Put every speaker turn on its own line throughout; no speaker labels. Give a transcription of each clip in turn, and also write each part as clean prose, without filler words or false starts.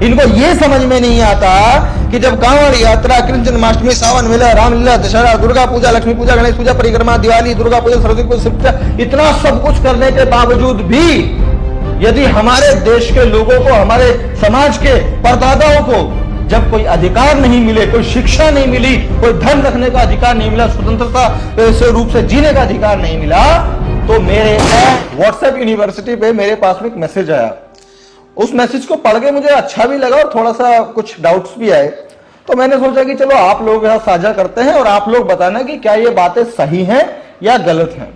इनको ये समझ में नहीं आता कि जब कांवड़ यात्रा, कृष्ण जन्माष्टमी, सावन मेला, रामलीला, दशहरा, दुर्गा पूजा, लक्ष्मी पूजा, गणेश पूजा, परिक्रमा, दिवाली, दुर्गा पूजा, सरस्वती पूजा, इतना सब कुछ करने के बावजूद भी यदि हमारे देश के लोगों को, हमारे समाज के परदादाओं को जब कोई अधिकार नहीं मिले, कोई शिक्षा नहीं मिली, कोई धर्म रखने का अधिकार नहीं मिला, स्वतंत्रता से रूप से जीने का अधिकार नहीं मिला, तो मेरे व्हाट्सएप यूनिवर्सिटी पे मेरे पास में एक मैसेज आया। उस मैसेज को पढ़ के मुझे अच्छा भी लगा और थोड़ा सा कुछ डाउट्स भी आए। तो मैंने सोचा कि चलो आप लोग यहां साझा करते हैं और आप लोग बताना कि क्या ये बातें सही हैं या गलत हैं।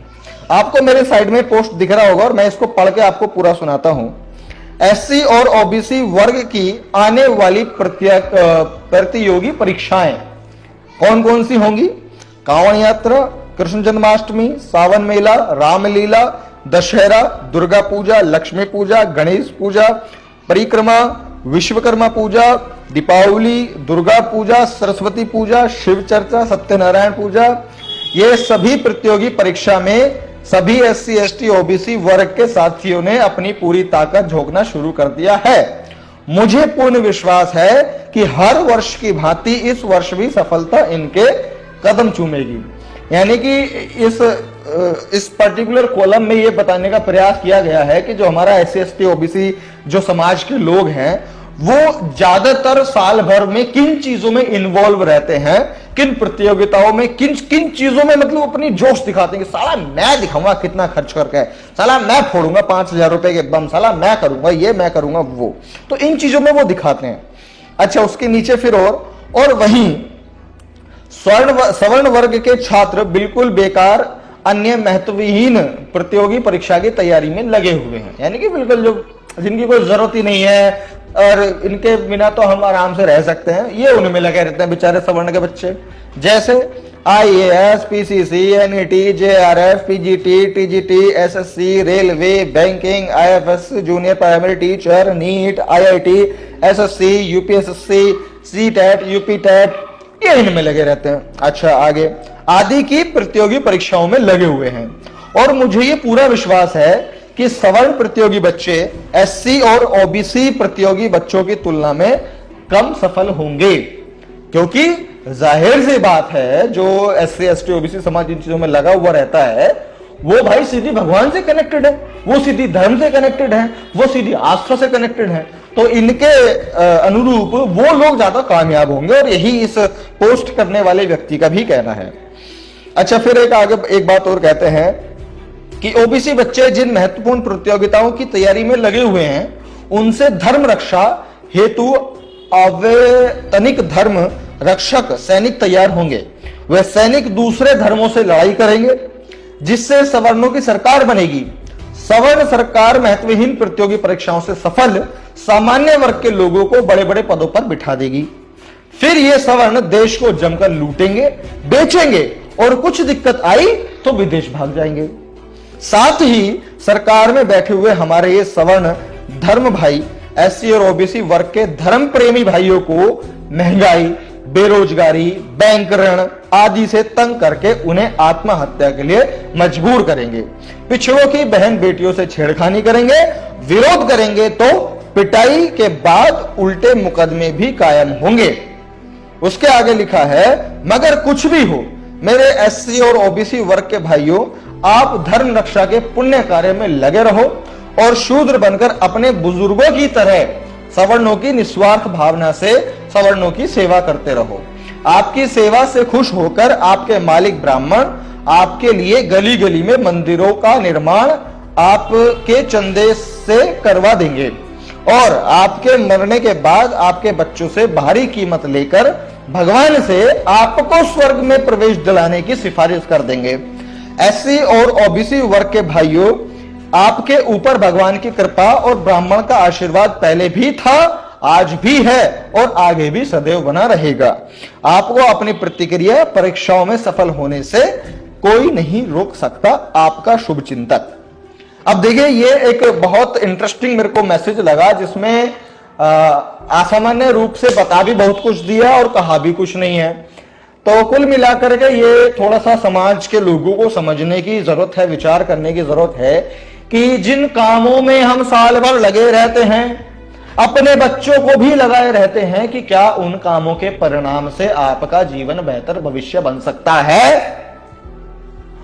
आपको मेरे साइड में पोस्ट दिख रहा होगा और मैं इसको पढ़ के आपको पूरा सुनाता हूं। एससी और ओबीसी वर्ग की आने वाली प्रतियोगी परीक्षाएं कौन कौन सी होंगी? कांवड़ यात्रा, कृष्ण जन्माष्टमी, सावन मेला, रामलीला, दशहरा, दुर्गा पूजा, लक्ष्मी पूजा, गणेश पूजा, परिक्रमा, विश्वकर्मा पूजा, दीपावली, दुर्गा पूजा, सरस्वती पूजा, शिव चर्चा, सत्यनारायण पूजा। ये सभी प्रतियोगी परीक्षा में सभी एससी, एसटी, ओबीसी वर्ग के साथियों ने अपनी पूरी ताकत झोंकना शुरू कर दिया है। मुझे पूर्ण विश्वास है कि हर वर्ष की भांति इस वर्ष भी सफलता इनके कदम चूमेगी। यानी कि इस पर्टिकुलर कॉलम में यह बताने का प्रयास किया गया है कि जो हमारा एससी, एसटी, ओबीसी जो समाज के लोग हैं वो ज्यादातर साल भर में किन चीजों में इन्वॉल्व रहते हैं, किन प्रतियोगिताओं में, किन किन चीजों में मतलब अपनी जोश दिखाते हैं कि साला मैं दिखाऊंगा कितना खर्च करके, साला मैं फोड़ूंगा 5,000 रुपए के बम, साला मैं करूंगा ये, मैं करूंगा वो। तो इन चीजों में वो दिखाते हैं। अच्छा, उसके नीचे फिर और वहीं सवर्ण वर्ग के छात्र बिल्कुल बेकार अन्य महत्वहीन प्रतियोगी परीक्षा की तैयारी में लगे हुए हैं। यानी कि बिल्कुल जो जिनकी कोई जरूरत ही नहीं है और इनके बिना तो हम आराम से रह सकते हैं, ये उनमें लगे रहते हैं बेचारे सवर्ण के बच्चे। जैसे IAS, PCC, NET, JRF, PGT, TGT, SSC, railway, banking, IFS, junior primary teacher, NEET, IIT, SSC, UPSSC, CTET, UPTET, ये इनमें लगे रहते हैं। अच्छा, आगे आदि की प्रतियोगी परीक्षाओं में लगे हुए हैं और मुझे ये पूरा विश्वास है कि सवर्ण प्रतियोगी बच्चे एससी और ओबीसी प्रतियोगी बच्चों की तुलना में कम सफल होंगे, क्योंकि जाहिर सी बात है जो एससी, एसटी, ओबीसी समाज इन चीजों में लगा हुआ रहता है वो भाई सीधी भगवान से कनेक्टेड है, वो सीधी धर्म से कनेक्टेड है, वो सीधी आस्था से कनेक्टेड है। तो इनके अनुरूप वो लोग ज्यादा कामयाब होंगे और यही इस पोस्ट करने वाले व्यक्ति का भी कहना है। अच्छा, फिर एक बात और कहते हैं कि ओबीसी बच्चे जिन महत्वपूर्ण प्रतियोगिताओं की तैयारी में लगे हुए हैं उनसे धर्म रक्षा हेतु अवैतनिक धर्म रक्षक सैनिक तैयार होंगे। वे सैनिक दूसरे धर्मों से लड़ाई करेंगे जिससे सवर्णों की सरकार बनेगी। सवर्ण सरकार महत्वहीन प्रतियोगी परीक्षाओं से सफल सामान्य वर्ग के लोगों को बड़े बड़े पदों पर बिठा देगी। फिर ये सवर्ण देश को जमकर लूटेंगे, बेचेंगे और कुछ दिक्कत आई तो विदेश भाग जाएंगे। साथ ही सरकार में बैठे हुए हमारे ये सवर्ण धर्म भाई एससी और ओबीसी वर्ग के धर्म प्रेमी भाइयों को महंगाई, बेरोजगारी, बैंक ऋण आदि से तंग करके उन्हें आत्महत्या के लिए मजबूर करेंगे। पिछड़ों की बहन बेटियों से छेड़खानी करेंगे, विरोध करेंगे तो पिटाई के बाद उल्टे मुकदमे भी कायम होंगे। उसके आगे लिखा है, मगर कुछ भी हो मेरे एससी और ओबीसी वर्ग के भाइयों, आप धर्म रक्षा के पुण्य कार्य में लगे रहो और शूद्र बनकर अपने बुजुर्गों की तरह सवर्णों की निस्वार्थ भावना से सवर्णों की सेवा करते रहो। आपकी सेवा से खुश होकर आपके मालिक ब्राह्मण आपके लिए गली गली में मंदिरों का निर्माण आपके चंदे से करवा देंगे और आपके मरने के बाद आपके बच्चों से भारी कीमत लेकर भगवान से आपको स्वर्ग में प्रवेश दिलाने की सिफारिश कर देंगे। एससी और ओबीसी वर्ग के भाइयों, आपके ऊपर भगवान की कृपा और ब्राह्मण का आशीर्वाद पहले भी था, आज भी है और आगे भी सदैव बना रहेगा। आपको अपनी प्रतिक्रिया परीक्षाओं में सफल होने से कोई नहीं रोक सकता, आपका शुभ चिंतक। अब देखिए, ये एक बहुत इंटरेस्टिंग मेरे को मैसेज लगा जिसमें असामान्य रूप से बता भी बहुत कुछ दिया और कहा भी कुछ नहीं है। तो कुल मिलाकर के ये थोड़ा सा समाज के लोगों को समझने की जरूरत है, विचार करने की जरूरत है कि जिन कामों में हम साल भर लगे रहते हैं, अपने बच्चों को भी लगाए रहते हैं कि क्या उन कामों के परिणाम से आपका जीवन बेहतर भविष्य बन सकता है।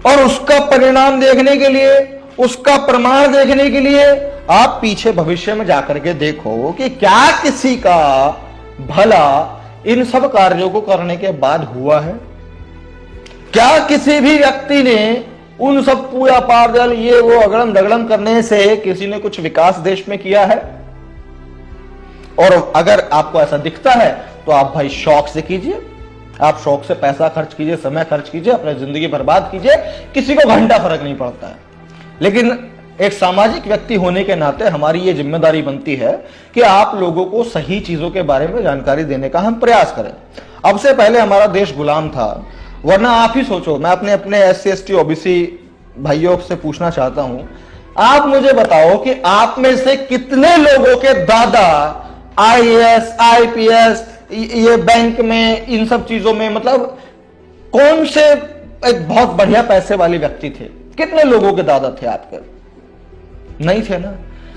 और उसका परिणाम देखने के लिए, उसका प्रमाण देखने के लिए आप पीछे भविष्य में जाकर के देखो कि क्या किसी का भला इन सब कार्यों को करने के बाद हुआ है। क्या किसी भी व्यक्ति ने उन सब पूजा पाठ जल ये वो अगड़म दगड़म करने से किसी ने कुछ विकास देश में किया है। और अगर आपको ऐसा दिखता है तो आप भाई शौक से कीजिए, आप शौक से पैसा खर्च कीजिए, समय खर्च कीजिए, अपनी जिंदगी बर्बाद कीजिए, किसी को घंटा फर्क नहीं पड़ता है। लेकिन एक सामाजिक व्यक्ति होने के नाते हमारी ये जिम्मेदारी बनती है कि आप लोगों को सही चीजों के बारे में जानकारी देने का हम प्रयास करें। अब से पहले हमारा देश गुलाम था, वरना आप ही सोचो, मैं अपने SC ST OBC भाइयों से पूछना चाहता हूं, आप मुझे बताओ कि आप में से कितने लोगों के दादा IAS IPS ये बैंक में इन सब चीजों में मतलब कौन से एक बहुत बढ़िया पैसे वाले व्यक्ति थे। कितने लोगों के दादा थे आपके? नहीं थे ना।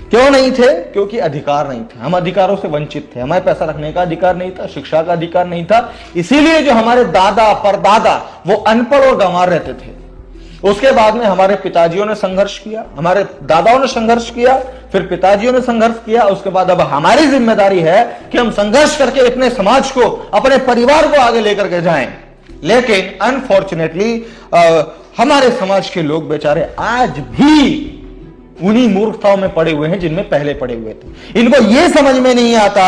क्यों नहीं थे? क्योंकि अधिकार नहीं थे। हम अधिकारों से वंचित थे। हमारे पैसा रखने का अधिकार नहीं था, शिक्षा का अधिकार नहीं था। इसीलिए जो हमारे दादा परदादा वो अनपढ़ और गंवार रहते थे। उसके बाद में हमारे पिताजियों ने संघर्ष किया, हमारे दादाओं ने संघर्ष किया, फिर पिताजियों ने संघर्ष किया। उसके बाद अब हमारी जिम्मेदारी है कि हम संघर्ष करके अपने समाज को, अपने परिवार को आगे लेकर के जाएं। लेकिन अनफॉर्चुनेटली हमारे समाज के लोग बेचारे आज भी उन्हीं मूर्खताओं में पड़े हुए हैं जिनमें पहले पड़े हुए थे। इनको यह समझ में नहीं आता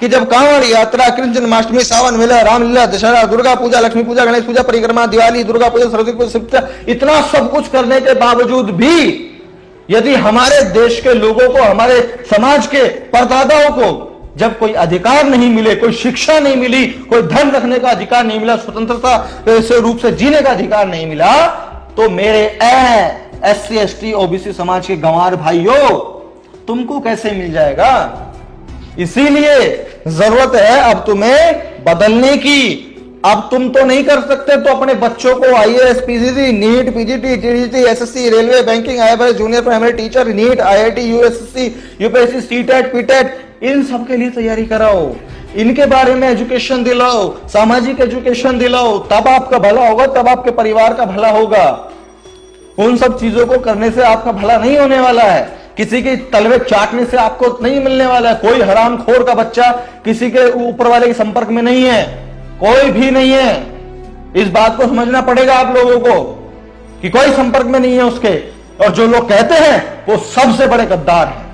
कि जब कांवड़ यात्रा, कृष्ण जन्माष्टमी, सावन मेला, रामलीला, दशहरा, दुर्गा पूजा, लक्ष्मी पूजा, गणेश पूजा, परिक्रमा, दिवाली, दुर्गा पूजा, सरस्वती पूजा, शिव पूजा, इतना सब कुछ करने के बावजूद भी यदि हमारे देश के लोगों को, हमारे समाज के परदादाओं को जब कोई अधिकार नहीं मिले, कोई शिक्षा नहीं मिली, कोई धन रखने का अधिकार नहीं मिला, स्वतंत्रता से रूप से जीने का अधिकार नहीं मिला, तो मेरे SC ST OBC समाज के गंवार भाइयों तुमको कैसे मिल जाएगा। इसीलिए जरूरत है अब तुम्हें बदलने की। अब तुम तो नहीं कर सकते तो अपने बच्चों को IAS PGC NEET PGT TGT SSC railway banking IAS junior primary teacher NEET IIT USSC UPSC CTET PTET इन सब के लिए तैयारी कराओ। इनके बारे में एजुकेशन दिलाओ, सामाजिक एजुकेशन दिलाओ, तब आपका भला होगा, तब आपके परिवार का भला होगा। उन सब चीजों को करने से आपका भला नहीं होने वाला है। किसी के तलवे चाटने से आपको नहीं मिलने वाला है। कोई हरामखोर का बच्चा किसी के ऊपर वाले के संपर्क में नहीं है, कोई भी नहीं है। इस बात को समझना पड़ेगा आप लोगों को कि कोई संपर्क में नहीं है उसके। और जो लोग कहते हैं वो सबसे बड़े गद्दार हैं,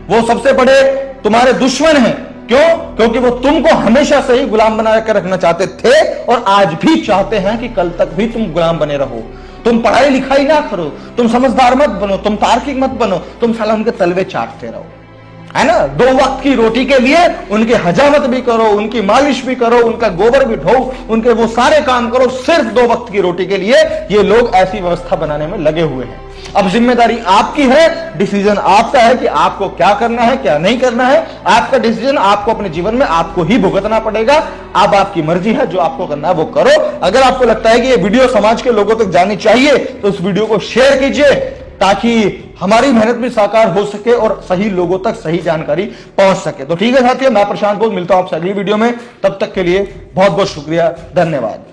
वो सबसे बड़े तुम्हारे दुश्मन हैं। क्यों? क्योंकि वो तुमको हमेशा से ही गुलाम बना कर रखना चाहते थे और आज भी चाहते हैं कि कल तक भी तुम गुलाम बने रहो। तुम पढ़ाई लिखाई ना करो, तुम समझदार मत बनो, तुम तार्किक मत बनो, तुम साला उनके तलवे चाटते रहो, है ना। 2 वक्त की रोटी के लिए उनकी हजामत भी करो, उनकी मालिश भी करो, उनका गोबर भी ढो, उनके वो सारे काम करो, सिर्फ 2 वक्त की रोटी के लिए ये लोग ऐसी व्यवस्था बनाने में लगे हुए हैं। अब जिम्मेदारी आपकी है, डिसीजन आपका है कि आपको क्या करना है, क्या नहीं करना है। आपका डिसीजन आपको अपने जीवन में आपको ही भुगतना पड़ेगा। अब आपकी मर्जी है, जो आपको करना है वो करो। अगर आपको लगता है कि ये वीडियो समाज के लोगों तक जानी चाहिए तो इस वीडियो को शेयर कीजिए ताकि हमारी मेहनत भी साकार हो सके और सही लोगों तक सही जानकारी पहुंच सके। तो ठीक है साथियों, मैं प्रशांत बोध, मिलता हूं आपसे अगली वीडियो में। तब तक के लिए बहुत बहुत शुक्रिया, धन्यवाद।